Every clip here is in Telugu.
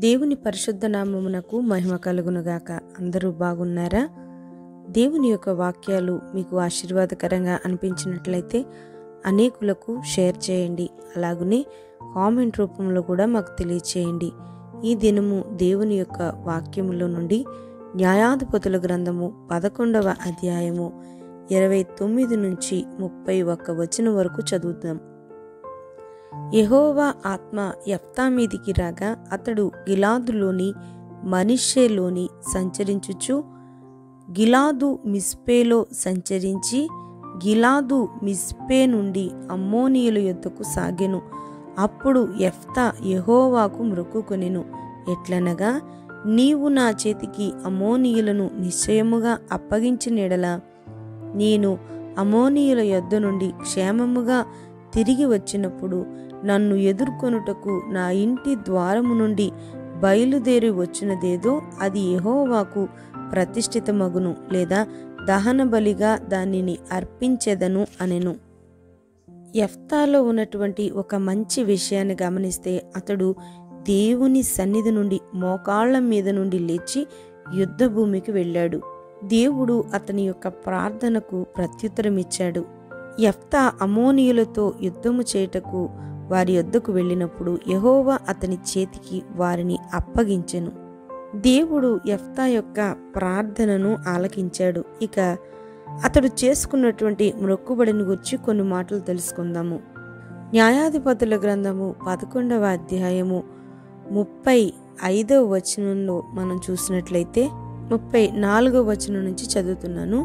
దేవుని పరిశుద్ధ నామమునకు మహిమ కలుగునుగాక. అందరూ బాగున్నారా? దేవుని యొక్క వాక్యాలు మీకు ఆశీర్వాదకరంగా అనిపించినట్లయితే అనేకులకు షేర్ చేయండి. అలాగనే కామెంట్ రూపంలో కూడా మాకు తెలియచేయండి. ఈ దినము దేవుని యొక్క వాక్యములో నుండి న్యాయాధిపతుల గ్రంథము 11వ అధ్యాయము 29 నుంచి 31 వచనం వరకు చదువుతాం. యెహోవా ఆత్మ యెఫ్తా మీదికి రాగా అతడు గిలాదులోని మనష్షేలోని సంచరించుచు గిలాదు మిస్పేలో సంచరించి గిలాదు మిస్పే నుండి అమ్మోనీయుల యొద్దకు సాగెను. అప్పుడు యెఫ్తా యెహోవాకు మొక్కుకొనెను. ఎట్లనగా, నీవు నా చేతికి అమ్మోనీయులను నిశ్చయముగా అప్పగించిన యెడల నేను అమ్మోనీయుల యొద్ద నుండి క్షేమముగా తిరిగి వచ్చినప్పుడు నన్ను ఎదుర్కొనుటకు నా ఇంటి ద్వారము నుండి బయలుదేరి వచ్చినదేదో అది యెహోవాకు ప్రతిష్ఠితమగును, లేదా దహన బలిగా దానిని అర్పించెదను అనెను. యెఫ్తాలో ఉన్నటువంటి ఒక మంచి విషయాన్ని గమనిస్తే, అతడు దేవుని సన్నిధి నుండి మోకాళ్ల మీద నుండి లేచి యుద్ధ భూమికి వెళ్ళాడు. దేవుడు అతని యొక్క ప్రార్థనకు ప్రత్యుత్తరమిచ్చాడు. యెఫ్తా అమ్మోనీయులతో యుద్ధము చేయుటకు వారి యొద్దకు వెళ్ళినప్పుడు యెహోవా అతని చేతికి వారిని అప్పగించెను. దేవుడు యెఫ్తా యొక్క ప్రార్థనను ఆలకించాడు. ఇక అతడు చేసుకున్నటువంటి మొక్కుబడిని గురించి కొన్ని మాటలు తెలుసుకుందాము. న్యాయాధిపతుల గ్రంథము 11వ అధ్యాయము 35వ వచనంలో మనం చూసినట్లయితే 34వ వచనం నుంచి చదువుతున్నాను.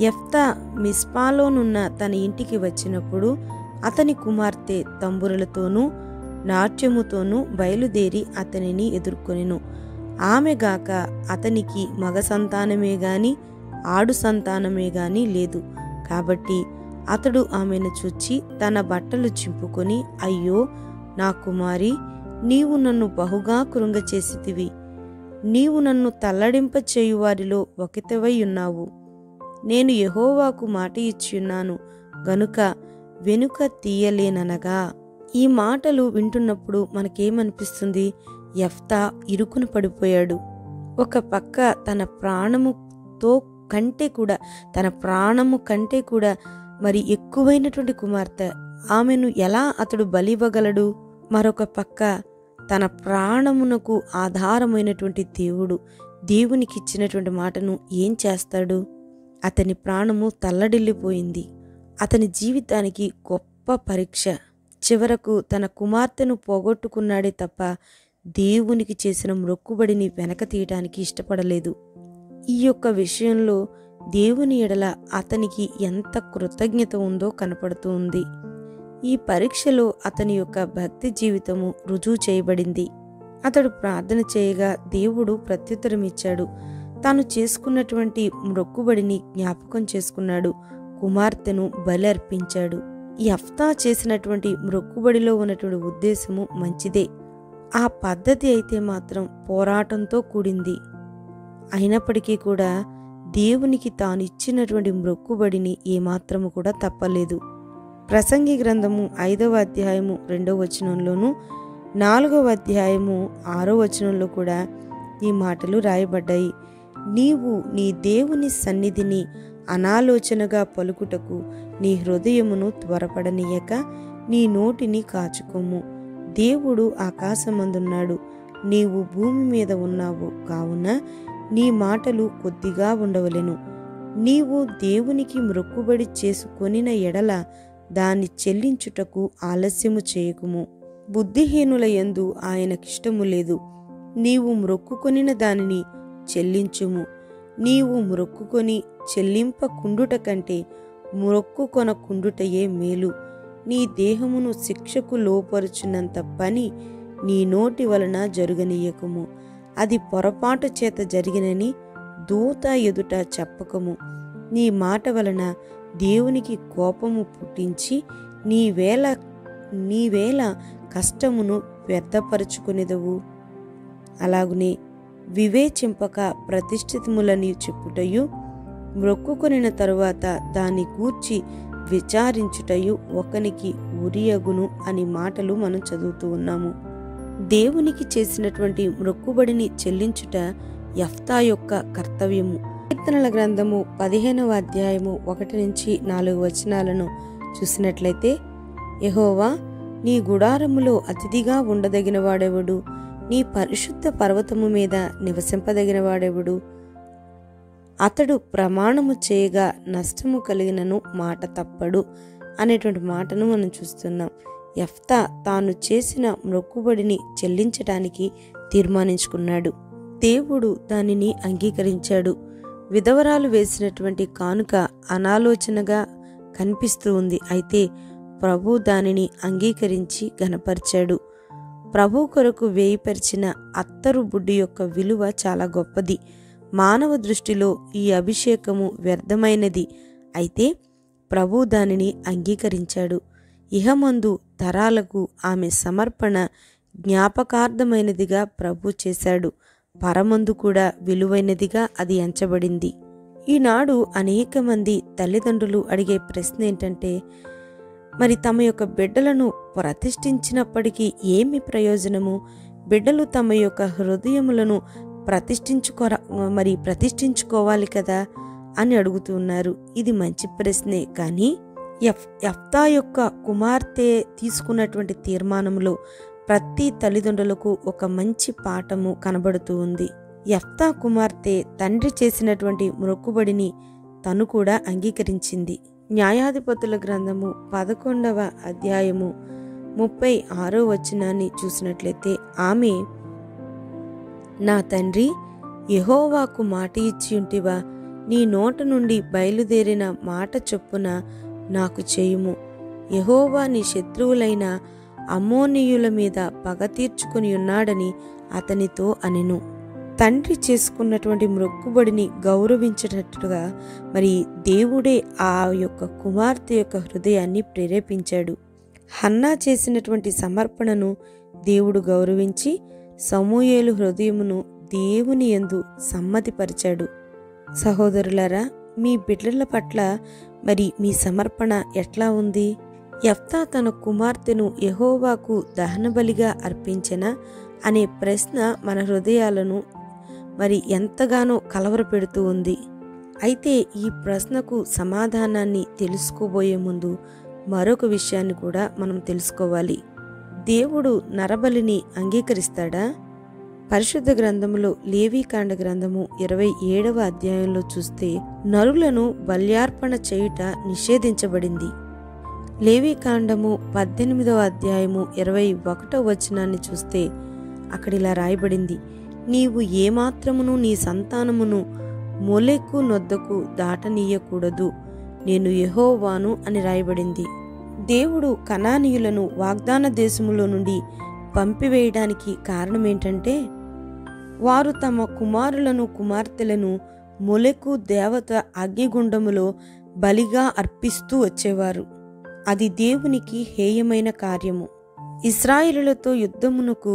యెఫ్తా మిస్పాలోనున్న తన ఇంటికి వచ్చినప్పుడు అతని కుమార్తె తంబురలతోనూ నాట్యముతోనూ బయలుదేరి అతనిని ఎదుర్కొనెను. ఆమె గాక అతనికి మగ సంతానమే గాని ఆడు సంతానమే గాని లేదు. కాబట్టి అతడు ఆమెను చూచి తన బట్టలు చింపుకొని, అయ్యో నా కుమారి, నీవు నన్ను బహుగా కృంగచేసితివి. నీవు నన్ను తల్లడింప చేయు వారిలో ఒకతివై ఉన్నావు. నేను యెహోవాకు మాట ఇచ్చియున్నాను గనుక వెనుక తీయలేననగా. ఈ మాటలు వింటున్నప్పుడు మనకేమనిపిస్తుంది? యెఫ్తా ఇరుకున పడిపోయాడు. ఒక పక్క తన ప్రాణము కంటే కూడా మరి ఎక్కువైనటువంటి కుమార్తె, ఆమెను ఎలా అతడు బలివ్వగలడు? మరొక పక్క తన ప్రాణమునకు ఆధారమైనటువంటి దేవునికి ఇచ్చినటువంటి మాటను ఏం చేస్తాడు? అతని ప్రాణము తల్లడిల్లిపోయింది. అతని జీవితానికి గొప్ప పరీక్ష. చివరకు తన కుమార్తెను పోగొట్టుకున్నాడే తప్ప దేవునికి చేసిన మొక్కుబడిని వెనక తీయటానికి ఇష్టపడలేదు. ఈ యొక్క విషయంలో దేవుని ఎడల అతనికి ఎంత కృతజ్ఞత ఉందో కనపడుతూ ఉంది. ఈ పరీక్షలో అతని యొక్క భక్తి జీవితము రుజువు చేయబడింది. అతడు ప్రార్థన చేయగా దేవుడు ప్రత్యుత్తరమిచ్చాడు. తాను చేసుకున్నటువంటి మొక్కుబడిని జ్ఞాపకం చేసుకున్నాడు. కుమార్తెను బలి అర్పించాడు. యెఫ్తా చేసినటువంటి మొక్కుబడిలో ఉన్నటువంటి ఉద్దేశము మంచిదే. ఆ పద్ధతి అయితే మాత్రం పోరాటంతో కూడింది. అయినప్పటికీ కూడా దేవునికి తాను ఇచ్చినటువంటి మొక్కుబడిని ఏమాత్రము కూడా తప్పలేదు. ప్రసంగి గ్రంథము 5వ అధ్యాయము 2వ వచనంలోను 4వ అధ్యాయము 6వ వచనంలో కూడా ఈ మాటలు రాయబడ్డాయి. నీవు నీ దేవుని సన్నిధిని అనాలోచనగా పలుకుటకు నీ హృదయమును త్వరపడనీయక నీ నోటిని కాచుకోము. దేవుడు ఆకాశమందున్నాడు, నీవు భూమి మీద ఉన్నావు కావున నీ మాటలు కొద్దిగా ఉండవలెను. నీవు దేవునికి మొక్కుబడి చేసుకొనిన ఎడల దాన్ని చెల్లించుటకు ఆలస్యము చేయకుము. బుద్ధిహీనుల యందు ఆయనకిష్టము లేదు. నీవు మొక్కుకొనిన దానిని చెల్లించుము. నీవు మొక్కుకొని చెల్లింపకుండుట కంటే మొక్కుకొనకుండుటయే మేలు. నీ దేహమును శిక్షకు లోపరుచున్నంత పని నీ నోటి వలన జరుగనీయకము. అది పొరపాటు చేత జరిగినని దూత ఎదుట చెప్పకము. నీ మాట వలన దేవునికి కోపము పుట్టించి నీవేళ కష్టమును వ్యర్థపరచుకునేదవు. అలాగునే వివేచింపక ప్రతిష్ఠితములని చెప్పుటయు మొక్కుకొనిన తరువాత దాన్ని గూర్చి విచారించుటయు ఒకనికి ఉరియగును అని మాటలు మనం చదువుతూ ఉన్నాము. దేవునికి చేసినటువంటి మొక్కుబడిని చెల్లించుట యెఫ్తా యొక్క కర్తవ్యము. కీర్తనల గ్రంథము 15వ అధ్యాయము 1-4 వచనాలను చూసినట్లయితే, యెహోవా, నీ గుడారములో అతిథిగా ఉండదగిన వాడెవడు? నీ పరిశుద్ధ పర్వతము మీద నివసింపదగిన వాడెవడు? అతడు ప్రమాణము చేయగా నష్టము కలిగినను మాట తప్పడు అనేటువంటి మాటను మనం చూస్తున్నాం. యెఫ్తా తాను చేసిన మొక్కుబడిని చెల్లించటానికి తీర్మానించుకున్నాడు. దేవుడు దానిని అంగీకరించాడు. విధవరాలు వేసినటువంటి కానుక అనాలోచనగా కనిపిస్తూ ఉంది. అయితే ప్రభు దానిని అంగీకరించి ఘనపరిచాడు. ప్రభు కొరకు వేయిపరిచిన అత్తరు బుడ్డి యొక్క విలువ చాలా గొప్పది. మానవ దృష్టిలో ఈ అభిషేకము వ్యర్థమైనది. అయితే ప్రభు దానిని అంగీకరించాడు. ఇహమందు తరాలకు ఆమె సమర్పణ జ్ఞాపకార్థమైనదిగా ప్రభు చేశాడు. పరమందు కూడా విలువైనదిగా అది ఎంచబడింది. ఈనాడు అనేక మంది తల్లిదండ్రులు అడిగే ప్రశ్న ఏంటంటే, మరి తమ యొక్క బిడ్డలను ప్రతిష్ఠించినప్పటికీ ఏమి ప్రయోజనము? బిడ్డలు తమ యొక్క హృదయములను ప్రతిష్ఠించుకోవాలి కదా అని అడుగుతున్నారు. ఇది మంచి ప్రశ్నే. కానీ యెఫ్తా యొక్క కుమార్తె తీసుకున్నటువంటి తీర్మానంలో ప్రతి తల్లిదండ్రులకు ఒక మంచి పాఠము కనబడుతూ ఉంది. యెఫ్తా కుమార్తె తండ్రి చేసినటువంటి మొక్కుబడిని తను కూడా అంగీకరించింది. న్యాయాధిపతుల గ్రంథము 11వ అధ్యాయము 36వ వచనాన్ని చూసినట్లయితే, ఆమె, నా తండ్రి, యెహోవాకు మాట ఇచ్చి ఉంటివా? నీ నోట నుండి బయలుదేరిన మాట చొప్పున నాకు చేయుము. యెహోవా నీ శత్రువులైన అమ్మోనీయుల మీద పగ తీర్చుకుని ఉన్నాడని అతనితో అనెను. తండ్రి చేసుకున్నటువంటి మొక్కుబడిని గౌరవించేటట్టుగా మరి దేవుడే ఆ యొక్క కుమార్తె యొక్క హృదయాన్ని ప్రేరేపించాడు. హన్నా చేసినటువంటి సమర్పణను దేవుడు గౌరవించి సమూయేలు హృదయమును దేవుని యందు సమ్మతిపరిచాడు. సహోదరులారా, మీ బిడ్డల పట్ల మరి మీ సమర్పణ ఎట్లా ఉంది? యెఫ్తా తన కుమార్తెను యెహోవాకు దహనబలిగా అర్పించెనా అనే ప్రశ్న మన హృదయాలను మరి ఎంతగానో కలవరపెడుతూ ఉంది. అయితే ఈ ప్రశ్నకు సమాధానాన్ని తెలుసుకోబోయే ముందు మరొక విషయాన్ని కూడా మనం తెలుసుకోవాలి. దేవుడు నరబలిని అంగీకరిస్తాడా? పరిశుద్ధ గ్రంథములో లేవీకాండ గ్రంథము 27వ అధ్యాయంలో చూస్తే నరులను బల్యార్పణ చేయుట నిషేధించబడింది. లేవీకాండము 18వ అధ్యాయము 21వ వచనాన్ని చూస్తే అక్కడ ఇలా రాయబడింది, నీవు ఏమాత్రమును నీ సంతానమును మొలెకు నొద్దకు దాటనీయకూడదు, నేను యెహోవాను అని రాయబడింది. దేవుడు కనానీయులను వాగ్దాన దేశములో నుండి పంపివేయడానికి కారణమేంటంటే, వారు తమ కుమారులను కుమార్తెలను మొలెకు దేవత అగ్నిగుండములో బలిగా అర్పిస్తూ వచ్చేవారు. అది దేవునికి హేయమైన కార్యము. ఇశ్రాయేలులతో యుద్ధమునకు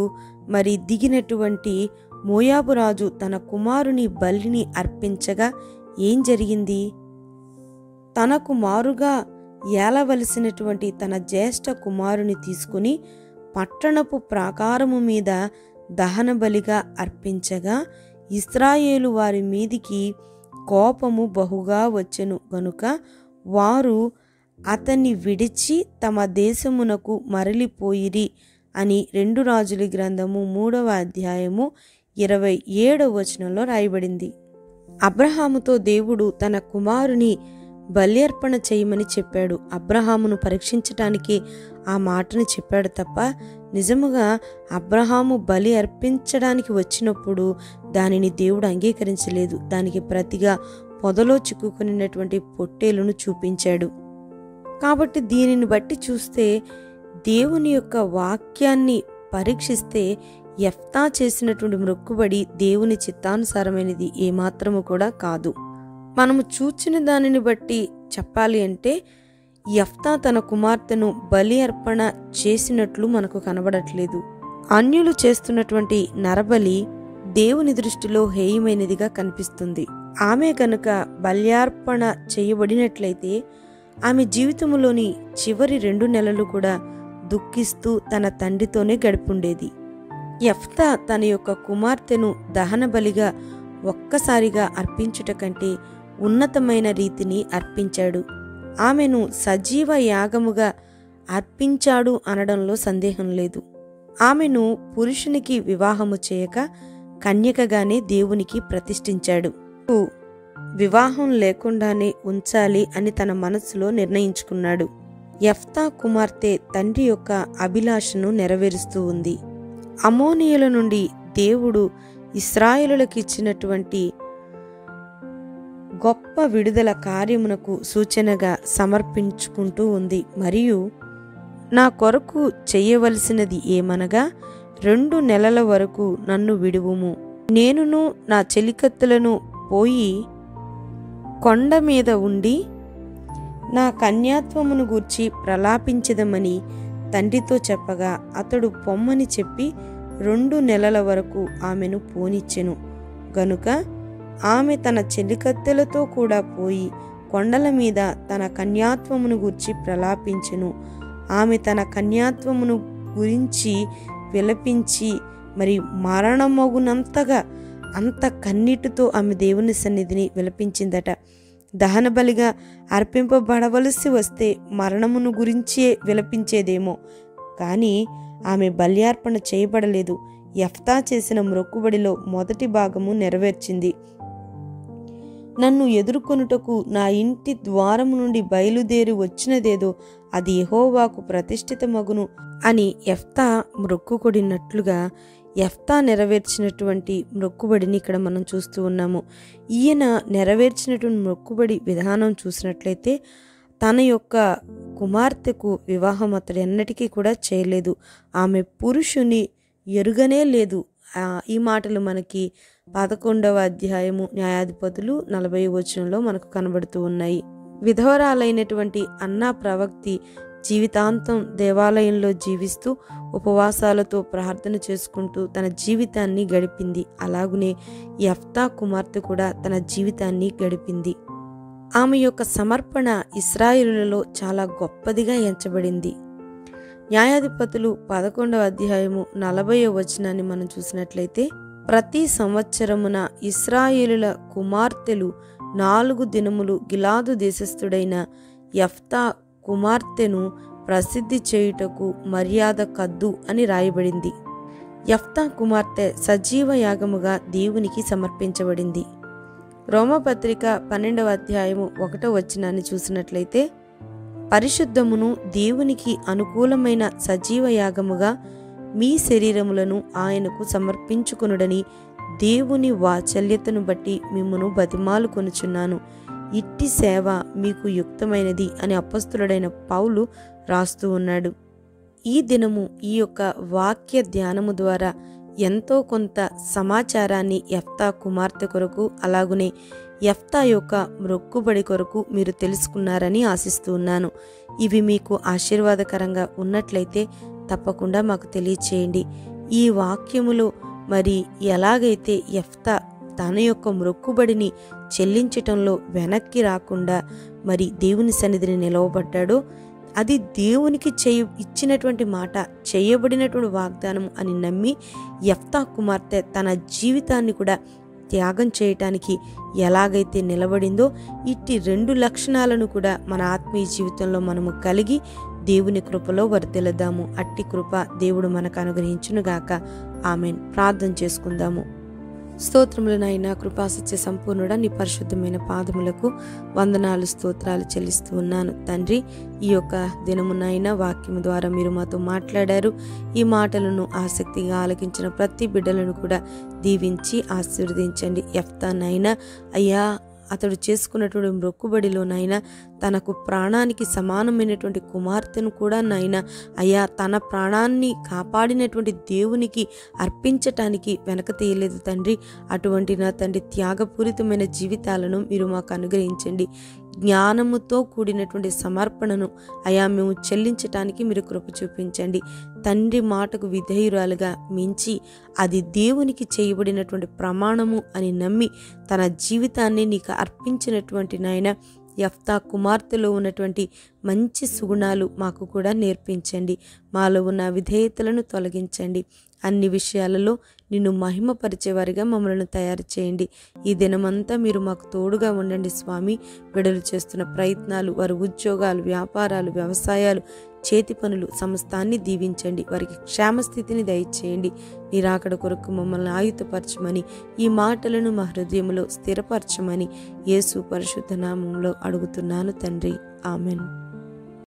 మరి దిగినటువంటి మోయాబు రాజు తన కుమారుని బలిని అర్పించగా ఏం జరిగింది? తనకు మారుగా ఏలవలసినటువంటి తన జ్యేష్ఠ కుమారుని తీసుకుని పట్టణపు ప్రాకారము మీద దహన బలిగా అర్పించగా ఇశ్రాయేలు వారి మీదికి కోపము బహుగా వచ్చెను గనుక వారు అతన్ని విడిచి తమ దేశమునకు మరలిపోయిరి అని 2 రాజుల గ్రంథము 3వ అధ్యాయము 27వ వచనంలో రాయబడింది. అబ్రహాముతో దేవుడు తన కుమారుని బలి అర్పణ చేయమని చెప్పాడు. అబ్రహామును పరీక్షించటానికి ఆ మాటను చెప్పాడు తప్ప నిజముగా అబ్రహాము బలి అర్పించడానికి వచ్చినప్పుడు దానిని దేవుడు అంగీకరించలేదు. దానికి ప్రతిగా పొదలో చిక్కుకున్నటువంటి పొట్టేలును చూపించాడు. కాబట్టి దీనిని బట్టి చూస్తే దేవుని యొక్క వాక్యాన్ని పరీక్షిస్తే యెఫ్తా చేసినటువంటి మొక్కుబడి దేవుని చిత్తానుసారమైనది ఏమాత్రము కూడా కాదు. మనము చూచిన దానిని బట్టి చెప్పాలి అంటే యెఫ్తా తన కుమార్తెను బలి అర్పణ చేసినట్లు మనకు కనబడట్లేదు. అన్యులు చేస్తున్నటువంటి నరబలి దేవుని దృష్టిలో హేయమైనదిగా కనిపిస్తుంది. ఆమె కనుక బల్యార్పణ చేయబడినట్లయితే ఆమె జీవితంలోని చివరి 2 నెలలు కూడా దుఃఖిస్తూ తన తండ్రితోనే గడిపుండేది. యెఫ్తా తన యొక్క కుమార్తెను దహన బలిగా ఒక్కసారిగా అర్పించుట కంటే ఉన్నతమైన రీతిని అర్పించాడు. ఆమెను సజీవ యాగముగా అర్పించాడు అనడంలో సందేహం లేదు. ఆమెను పురుషునికి వివాహము చేయక కన్యకగానే దేవునికి ప్రతిష్ఠించాడు. వివాహం లేకుండానే ఉంచాలి అని తన మనస్సులో నిర్ణయించుకున్నాడు. యెఫ్తా కుమార్తె తండ్రి యొక్క అభిలాషను నెరవేరుస్తూ ఉంది. అమోనీయుల నుండి దేవుడు ఇశ్రాయేలులకు ఇచ్చినటువంటి గొప్ప విడుదల కార్యమునకు సూచనగా సమర్పించుకుంటూ ఉంది. మరియు నా కొరకు చేయవలసినది ఏమనగా 2 నెలల వరకు నన్ను విడువుము, నేనును నా చెలికత్తెలను పోయి కొండ మీద ఉండి నా కన్యాత్వమును గూర్చి ప్రలాపించదమని తండ్రితో చెప్పగా అతడు పొమ్మని చెప్పి 2 నెలల వరకు ఆమెను పోనిచ్చెను. గనుక ఆమె తన చెలికత్తెలతో కూడా పోయి కొండల మీద తన కన్యాత్వమును గూర్చి ప్రలాపించెను. ఆమె తన కన్యాత్వమును గురించి విలపించి మరి మరణమగునంతగా అంత కన్నీటితో ఆమె దేవుని సన్నిధిని విలపించిందట. దహన బలిగా అర్పింపబడవలసి వస్తే మరణమును గురించే విలపించేదేమో, కానీ ఆమె బల్యార్పణ చేయబడలేదు. యెఫ్తా చేసిన మ్రొక్కుబడిలో మొదటి భాగము నెరవేర్చింది. నన్ను ఎదుర్కొనుటకు నా ఇంటి ద్వారము నుండి బయలుదేరి వచ్చినదేదో అది యెహోవాకు ప్రతిష్ఠితమగును అని యెఫ్తా మ్రొక్కుకొడినట్లుగా యెఫ్తా నెరవేర్చినటువంటి మ్రొక్కుబడిని ఇక్కడ మనం చూస్తూ ఉన్నాము. ఈయన నెరవేర్చినటువంటి మ్రొక్కుబడి విధానం చూసినట్లయితే తన యొక్క కుమార్తెకు వివాహం అతడు ఎన్నటికీ కూడా చేయలేదు. ఆమె పురుషుని ఎరుగనే లేదు. ఈ మాటలు మనకి 11వ అధ్యాయము న్యాయాధిపతులు 40వ వచనంలో మనకు కనబడుతూ ఉన్నాయి. విధవరాలైనటువంటి అన్నా ప్రవక్తి జీవితాంతం దేవాలయంలో జీవిస్తూ ఉపవాసాలతో ప్రార్థన చేసుకుంటూ తన జీవితాన్ని గడిపింది. అలాగునే యెఫ్తా కుమార్తె కూడా తన జీవితాన్ని గడిపింది. ఆమె యొక్క సమర్పణ ఇశ్రాయేలులలో చాలా గొప్పదిగా ఎంచబడింది. న్యాయాధిపతులు 11వ అధ్యాయము 40వ వచనాన్ని మనం చూసినట్లయితే, ప్రతి సంవత్సరమున ఇశ్రాయేలుల కుమార్తెలు 4 దినములు గిలాదు దేశస్థుడైన యెఫ్తా కుమార్తెను ప్రసిద్ధి చేయుటకు మర్యాద కద్దు అని రాయబడింది. యెఫ్తా కుమార్తె సజీవ యాగముగా దేవునికి సమర్పించబడింది. రోమపత్రిక 12వ అధ్యాయము 1వ వచనాన్ని చూసినట్లయితే, పరిశుద్ధమును దేవునికి అనుకూలమైన సజీవ యాగముగా మీ శరీరములను ఆయనకు సమర్పించుకొనుడని దేవుని వాత్సల్యతను బట్టి మిమ్మును బతిమాలు కొనుచున్నాను. ఇట్టి సేవ మీకు యుక్తమైనది అని అపొస్తలుడైన పౌలు రాస్తూ ఉన్నాడు. ఈ దినము ఈ యొక్క వాక్య ధ్యానము ద్వారా ఎంతో కొంత సమాచారాన్ని యెఫ్తా కుమార్తె కొరకు అలాగునే యెఫ్తా యొక్క మ్రొక్కుబడి కొరకు మీరు తెలుసుకున్నారని ఆశిస్తూ ఉన్నాను. ఇవి మీకు ఆశీర్వాదకరంగా ఉన్నట్లయితే తప్పకుండా మాకు తెలియచేయండి. ఈ వాక్యములో మరి ఎలాగైతే యెఫ్తా తన యొక్క మ్రొక్కుబడిని చెల్లించటంలో వెనక్కి రాకుండా మరి దేవుని సన్నిధిని నిలవబడ్డాడో, అది దేవునికి ఇచ్చినటువంటి మాట, చేయబడినటువంటి వాగ్దానం అని నమ్మి యెఫ్తా కుమార్తె తన జీవితాన్ని కూడా త్యాగం చేయటానికి ఎలాగైతే నిలబడిందో, ఇట్టి 2 లక్షణాలను కూడా మన ఆత్మీయ జీవితంలో మనము కలిగి దేవుని కృపలో వర్ధిల్లుదాము. అట్టి కృప దేవుడు మనకు అనుగ్రహించునుగాక. ఆమెన్. ప్రార్థన చేసుకుందాము. స్తోత్రములనైనా కృపాసత్య సంపూర్ణుడా, నీ పరిశుద్ధమైన పాదములకు వందనాలు స్తోత్రాలు చెల్లిస్తూ ఉన్నాను తండ్రి. ఈ యొక్క దినమునైనా వాక్యము ద్వారా మీరు మాతో మాట్లాడారు. ఈ మాటలను ఆసక్తిగా ఆలకించిన ప్రతి బిడ్డలను కూడా దీవించి ఆశీర్వదించండి. యెఫ్తానైనా అయ్యా, అతడు చేసుకున్నటువంటి మ్రొక్కుబడిలోనైనా తనకు ప్రాణానికి సమానమైనటువంటి కుమార్తెను కూడా నైనా అయ్యా తన ప్రాణాన్ని కాపాడినటువంటి దేవునికి అర్పించటానికి వెనక తీయలేదు తండ్రి. అటువంటి నా తండ్రి త్యాగపూరితమైన జీవితాలను మీరు మాకు అనుగ్రహించండి. జ్ఞానముతో కూడినటువంటి సమర్పణను అయా మేము చెల్లించటానికి మీరు కృప చూపించండి తండ్రి. మాటకు విధేయురాలుగా మించి అది దేవునికి చేయబడినటువంటి ప్రమాణము అని నమ్మి తన జీవితాన్ని నీకు అర్పించినటువంటి నాయన యెఫ్తా కుమార్తెలో ఉన్నటువంటి మంచి సుగుణాలు మాకు కూడా నేర్పించండి. మాలో ఉన్న విధేయతలను తొలగించండి. అన్ని విషయాలలో నిన్ను మహిమపరిచేవారిగా మమ్మల్ని తయారు చేయండి. ఈ దినమంతా మీరు మాకు తోడుగా ఉండండి స్వామి. బిడ్డలు చేస్తున్న ప్రయత్నాలు, వారి ఉద్యోగాలు, వ్యాపారాలు, వ్యవసాయాలు, చేతి పనులు సమస్తాన్ని దీవించండి. వారికి క్షేమస్థితిని దయచేయండి. నీ రాకడ కొరకు మమ్మల్ని ఆయుధపరచమని, ఈ మాటలను మా హృదయంలో స్థిరపరచమని యేసు పరిశుద్ధ నామంలో అడుగుతున్నాను తండ్రి. ఆమెన్.